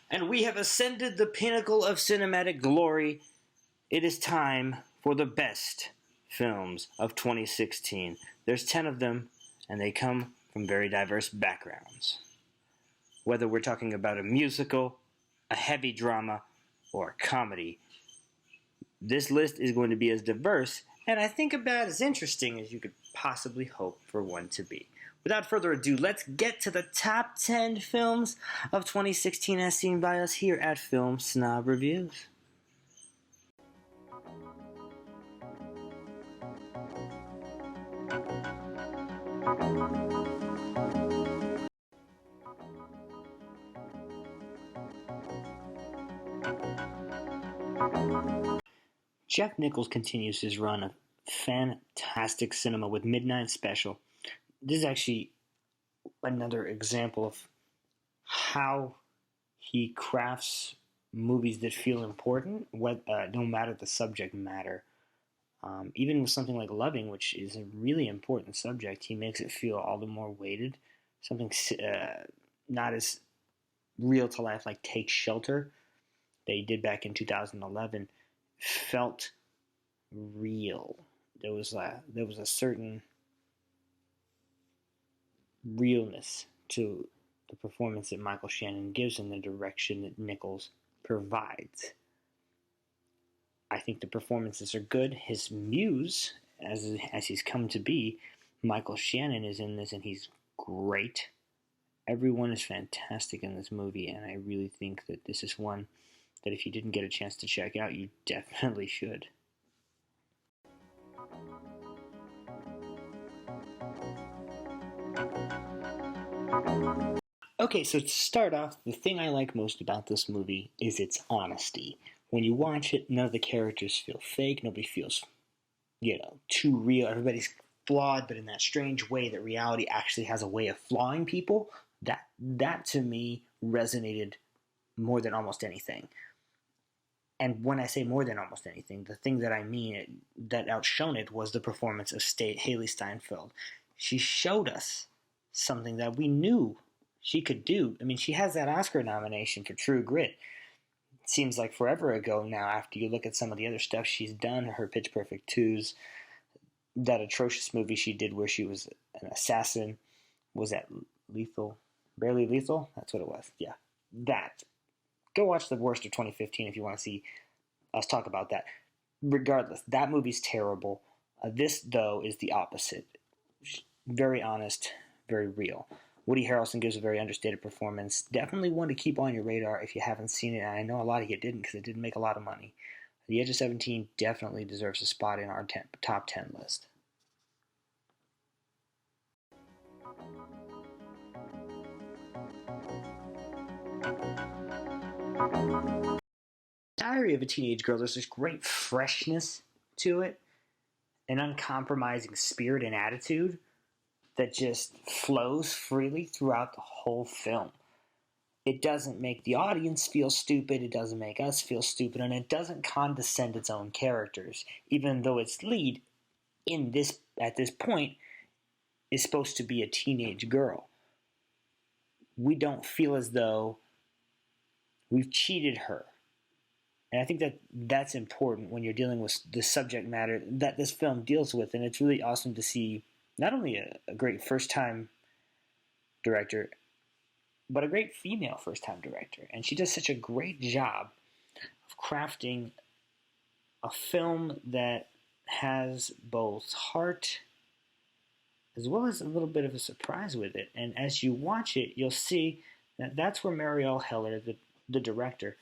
And we have ascended the pinnacle of cinematic glory. It is time for the best films of 2016. There's 10 of them, and they come from very diverse backgrounds. Whether we're talking about a musical, a heavy drama, or a comedy, this list is going to be as diverse and I think about as interesting as you could possibly hope for one to be. Without further ado, let's get to the top 10 films of 2016 as seen by us here at Film Snob Reviews. Jack Nichols continues his run of fantastic cinema with Midnight Special. This is actually another example of how he crafts movies that feel important, no matter the subject matter. Even with something like Loving, which is a really important subject, he makes it feel all the more weighted. Something not as real to life like Take Shelter that he did back in 2011 felt real. There was a certain realness to the performance that Michael Shannon gives and the direction that Nichols provides. I think the performances are good. His muse, as he's come to be, Michael Shannon, is in this, and he's great. Everyone is fantastic in this movie, and I really think that this is one that if you didn't get a chance to check out, you definitely should. Okay, so to start off, the thing I like most about this movie is its honesty. When you watch it, none of the characters feel fake. Nobody feels, too real. Everybody's flawed, but in that strange way that reality actually has a way of flawing people. That to me resonated more than almost anything. And when I say more than almost anything, the thing that I mean that outshone it was the performance of Haley Steinfeld. She showed us something that we knew she could do. I mean, she has that Oscar nomination for True Grit. It seems like forever ago now after you look at some of the other stuff she's done, her Pitch Perfect 2s, that atrocious movie she did where she was an assassin. Was that Lethal? Barely Lethal? That's what it was. Yeah, that. Go watch The Worst of 2015 if you want to see us talk about that. Regardless, that movie's terrible. This, though, is the opposite. Very honest, very real. Woody Harrelson gives a very understated performance. Definitely one to keep on your radar if you haven't seen it. And I know a lot of you didn't because it didn't make a lot of money. The Edge of 17 definitely deserves a spot in our top 10 list. Diary of a Teenage Girl, there's this great freshness to it, an uncompromising spirit and attitude that just flows freely throughout the whole film. It doesn't make the audience feel stupid, it doesn't make us feel stupid, and it doesn't condescend its own characters, even though its lead at this point is supposed to be a teenage girl. We don't feel as though we've cheated her. And I think that's important when you're dealing with the subject matter that this film deals with. And it's really awesome to see not only a great first-time director, but a great female first-time director. And she does such a great job of crafting a film that has both heart as well as a little bit of a surprise with it. And as you watch it, you'll see that that's where Marielle Heller, the director,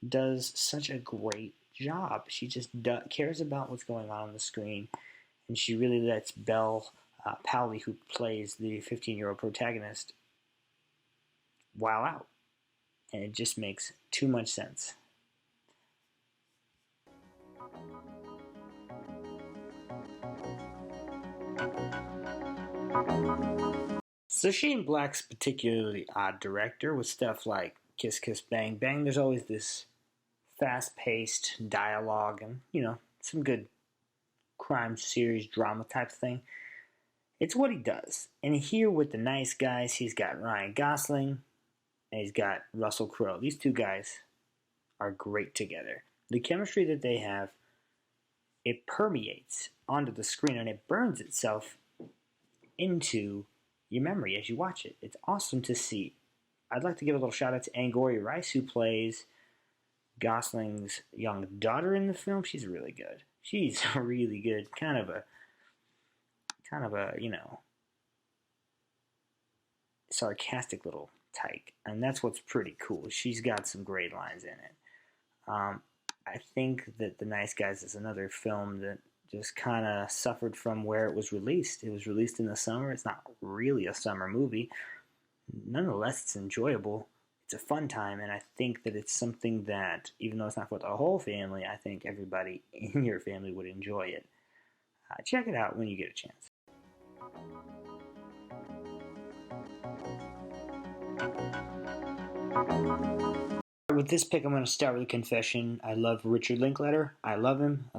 does such a great job. She just cares about what's going on the screen, and she really lets Belle Powley, who plays the 15-year-old protagonist, wow out. And it just makes too much sense. So Shane Black's particularly odd director with stuff like Kiss Kiss Bang Bang. There's always this fast-paced dialogue and, some good crime series drama type thing. It's what he does. And here with the nice guys, he's got Ryan Gosling and he's got Russell Crowe. These two guys are great together. The chemistry that they have, it permeates onto the screen and it burns itself into your memory as you watch it. It's awesome to see. I'd like to give a little shout out to Angourie Rice, who plays Gosling's young daughter in the film. She's really good. She's really good. Kind of a sarcastic little tyke, and that's what's pretty cool. She's got some great lines in it. I think that The Nice Guys is another film that just kind of suffered from where it was released. It was released in the summer. It's not really a summer movie. Nonetheless, it's enjoyable. It's a fun time, and I think that it's something that, even though it's not for the whole family, I think everybody in your family would enjoy it. Check it out when you get a chance. With this pick, I'm going to start with a confession. I love Richard Linklater. I love him. I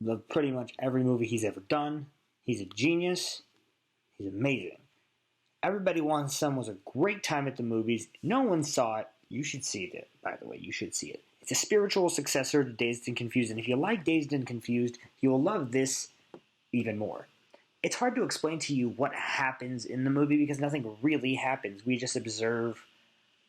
love pretty much every movie he's ever done. He's a genius. He's amazing. Everybody Wants Some was a great time at the movies. No one saw it. You should see it, by the way. You should see it. It's a spiritual successor to Dazed and Confused, and if you like Dazed and Confused, you will love this even more. It's hard to explain to you what happens in the movie because nothing really happens. We just observe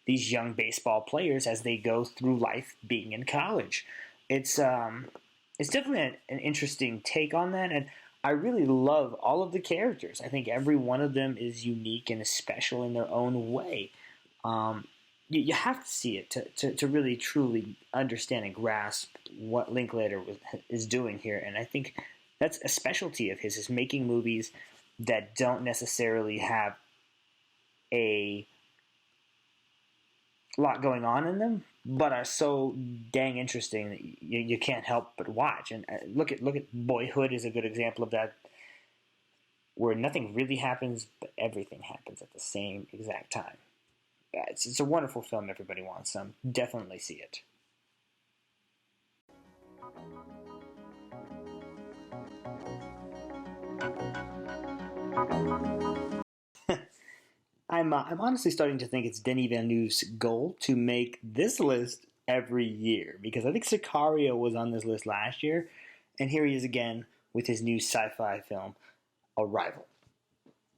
these young baseball players as they go through life being in college. It's definitely an interesting take on that, and I really love all of the characters. I think every one of them is unique and is special in their own way. You have to see it to really truly understand and grasp what Linklater is doing here, and I think that's a specialty of his, is making movies that don't necessarily have a lot going on in them, but are so dang interesting that you can't help but watch. And look at Boyhood is a good example of that, where nothing really happens, but everything happens at the same exact time. Yeah, it's a wonderful film. Everybody Wants Some. Definitely see it. I'm honestly starting to think it's Denis Villeneuve's goal to make this list every year, because I think Sicario was on this list last year, and here he is again with his new sci-fi film, Arrival.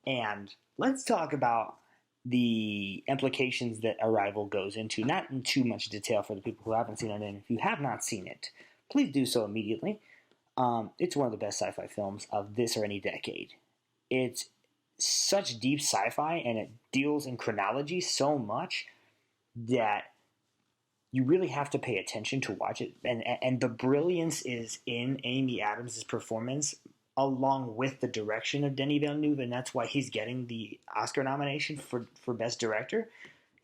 And let's talk about the implications that Arrival goes into, not in too much detail for the people who haven't seen it, and if you have not seen it, please do so immediately. It's one of the best sci-fi films of this or any decade. It's such deep sci-fi, and it deals in chronology so much that you really have to pay attention to watch it. And the brilliance is in Amy Adams' performance, along with the direction of Denis Villeneuve, and that's why he's getting the Oscar nomination for Best Director,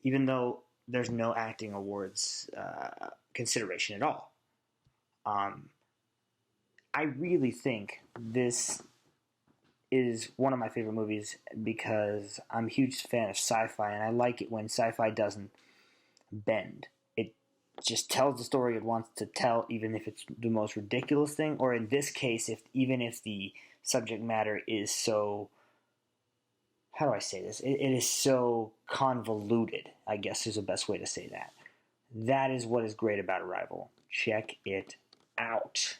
even though there's no acting awards consideration at all. I really think this is one of my favorite movies because I'm a huge fan of sci-fi, and I like it when sci-fi doesn't bend. It just tells the story it wants to tell, even if it's the most ridiculous thing, or in this case, even if the subject matter is so, how do I say this? It is so convoluted, I guess is the best way to say that. That is what is great about Arrival. Check it out.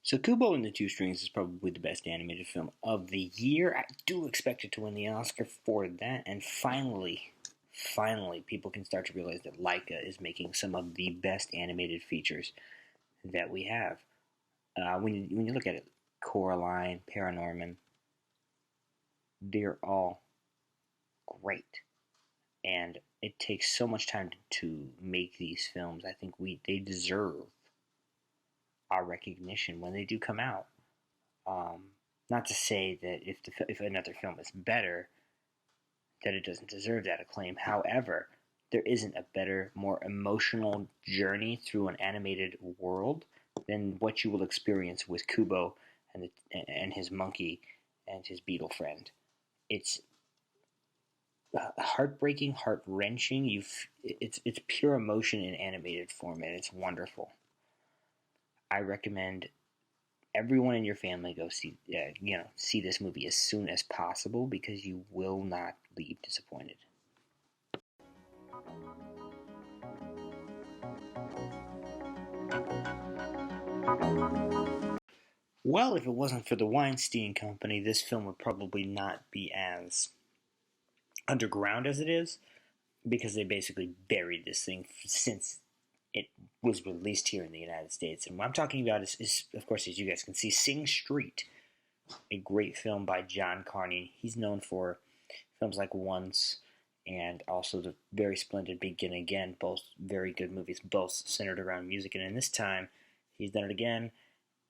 So Kubo and the Two Strings is probably the best animated film of the year. I do expect it to win the Oscar for that. And finally, people can start to realize that Laika is making some of the best animated features that we have. When you look at it, Coraline, Paranorman, they're all great. And it takes so much time to make these films. I think they deserve our recognition when they do come out. Not to say that if another film is better, that it doesn't deserve that acclaim. However, there isn't a better, more emotional journey through an animated world than what you will experience with Kubo and his monkey and his beetle friend. It's heartbreaking, heart-wrenching. It's pure emotion in animated form, and it's wonderful. I recommend everyone in your family go see this movie as soon as possible, because you will not leave disappointed. Well, if it wasn't for the Weinstein Company, this film would probably not be as underground as it is, because they basically buried this thing since it was released here in the United States. And what I'm talking about is, of course, as you guys can see, Sing Street, a great film by John Carney. He's known for films like Once and also the very splendid Begin Again, both very good movies, both centered around music. And in this time, he's done it again,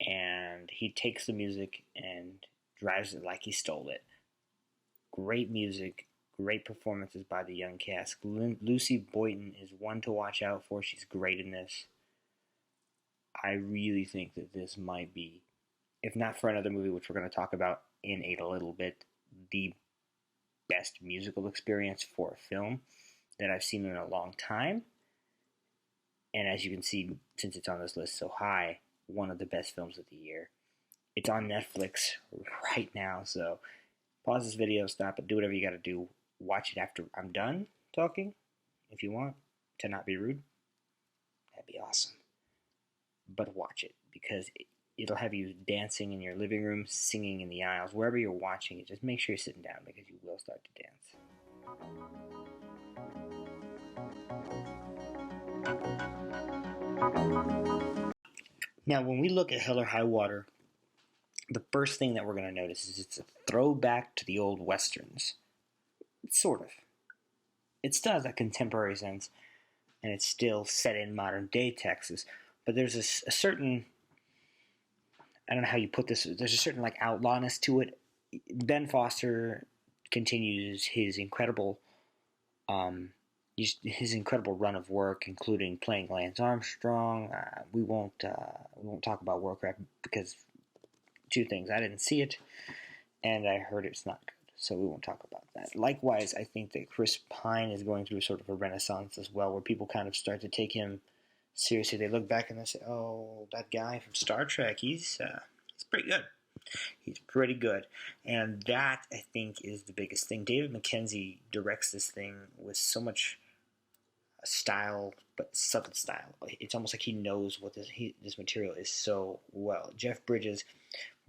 and he takes the music and drives it like he stole it. Great music, great performances by the young cast. Lucy Boynton is one to watch out for. She's great in this. I really think that this might be, if not for another movie, which we're going to talk about in a little bit, the best musical experience for a film that I've seen in a long time. And as you can see, since it's on this list so high, one of the best films of the year. It's on Netflix right now, so pause this video, stop it, do whatever you got to do. Watch it after I'm done talking, if you want, to not be rude. That'd be awesome. But watch it, because it'll have you dancing in your living room, singing in the aisles, wherever you're watching it. Just make sure you're sitting down, because you will start to dance. Now, when we look at Hell or High Water, the first thing that we're going to notice is it's a throwback to the old westerns. Sort of. It still has that contemporary sense, and it's still set in modern-day Texas. But there's a certain, I don't know how you put this, there's a certain like outlawness to it. Ben Foster continues his incredible run of work, including playing Lance Armstrong. We won't talk about Warcraft, because two things: I didn't see it, and I heard it's not good, so we won't talk about that. Likewise, I think that Chris Pine is going through sort of a renaissance as well, where people kind of start to take him seriously. They look back and they say, "Oh, that guy from Star Trek, he's pretty good. He's pretty good." And that, I think, is the biggest thing. David Mackenzie directs this thing with so much style, but subtle style. It's almost like he knows what this material is so well. Jeff Bridges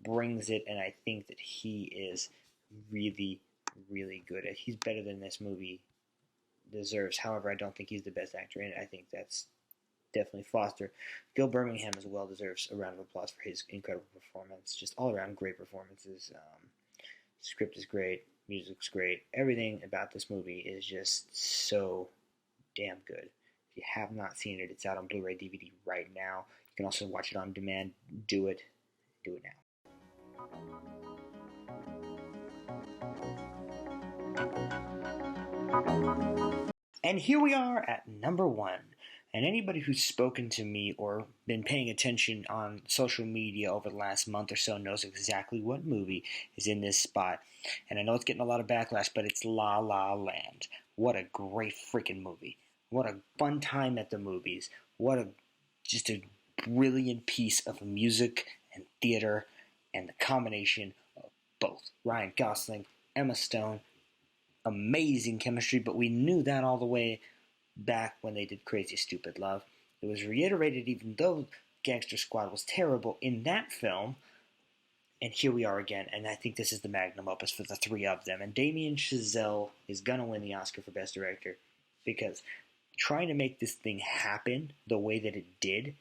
brings it, and I think that he is really, really good. He's better than this movie deserves. However, I don't think he's the best actor in it. I think that's definitely Foster. Gil Birmingham as well deserves a round of applause for his incredible performance. Just all around great performances. Script is great. Music's great. Everything about this movie is just so damn good. If you have not seen it, it's out on Blu-ray DVD right now. You can also watch it on demand. Do it. Do it now. And here we are at number one. And anybody who's spoken to me or been paying attention on social media over the last month or so knows exactly what movie is in this spot. And I know it's getting a lot of backlash, but it's La La Land. What a great freaking movie. What a fun time at the movies. Just a brilliant piece of music and theater, and the combination of both. Ryan Gosling, Emma Stone, amazing chemistry, but we knew that all the way back when they did Crazy Stupid Love. It was reiterated even though Gangster Squad was terrible in that film, and here we are again, and I think this is the magnum opus for the three of them. And Damien Chazelle is going to win the Oscar for Best Director, because trying to make this thing happen the way that it did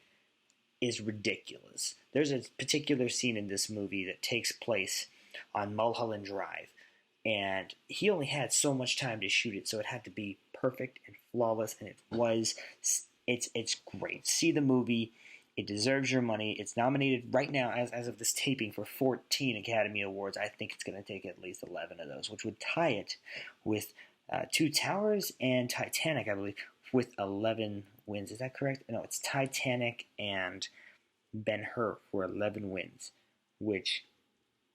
is ridiculous. There's a particular scene in this movie that takes place on Mulholland Drive, and he only had so much time to shoot it, so it had to be perfect and flawless, and it was. It's great. See the movie. It deserves your money. It's nominated right now, as of this taping, for 14 Academy Awards. I think it's going to take at least 11 of those, which would tie it with Two Towers and Titanic, I believe, with 11 wins. Is that correct? No, it's Titanic and Ben-Hur for 11 wins, which,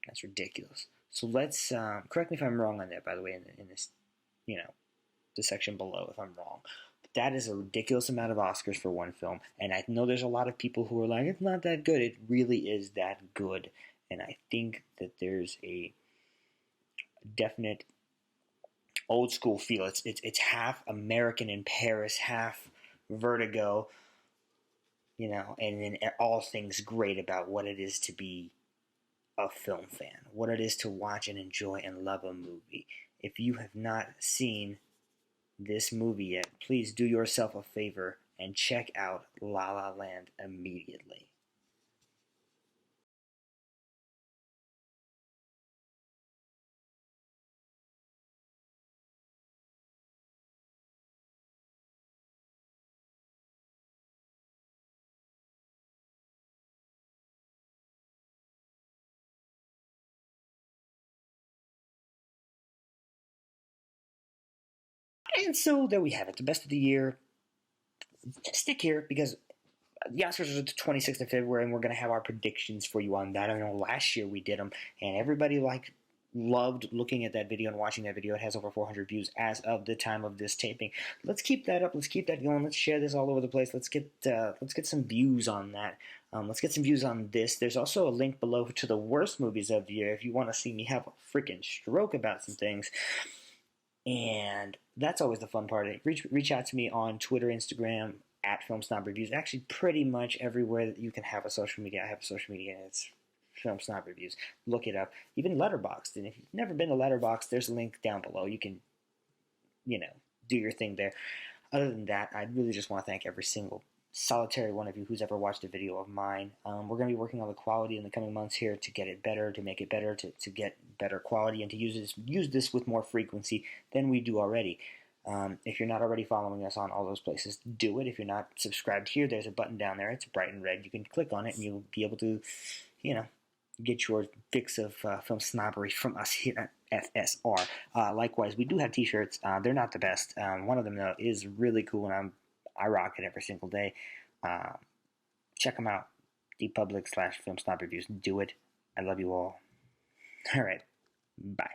that's ridiculous. So let's, correct me if I'm wrong on that, by the way, in this the section below if I'm wrong. But that is a ridiculous amount of Oscars for one film, and I know there's a lot of people who are like, it's not that good. It really is that good, and I think that there's a definite old school feel. It's half American in Paris, half Vertigo, and then all things great about what it is to be a film fan, what it is to watch and enjoy and love a movie. If you have not seen this movie yet, please do yourself a favor and check out La La Land immediately. And so there we have it, the best of the year. Stick here because the Oscars are the 26th of February, and we're going to have our predictions for you on that. I know last year we did them, and everybody loved looking at that video and watching that video. It has over 400 views as of the time of this taping. Let's keep that up. Let's keep that going. Let's share this all over the place. Let's get some views on that. Let's get some views on this. There's also a link below to the worst movies of the year if you want to see me have a freaking stroke about some things. And that's always the fun part. Reach out to me on Twitter, Instagram, at FilmSnobReviews. Actually, pretty much everywhere that you can have a social media, I have a social media, and it's FilmSnobReviews. Look it up. Even Letterboxd. And if you've never been to Letterboxd, there's a link down below. You can, do your thing there. Other than that, I really just want to thank every single solitary one of you who's ever watched a video of mine. We're going to be working on the quality in the coming months here to get it better, to make it better, to get better quality, and to use this with more frequency than we do already. If you're not already following us on all those places, do it. If you're not subscribed here, there's a button down there. It's bright and red. You can click on it, and you'll be able to, get your fix of film snobbery from us here at FSR. Likewise, we do have t-shirts. They're not the best. One of them, though, is really cool, and I rock it every single day. Check them out. dpublic/FilmSnobReviews. Do it. I love you all. All right. Bye.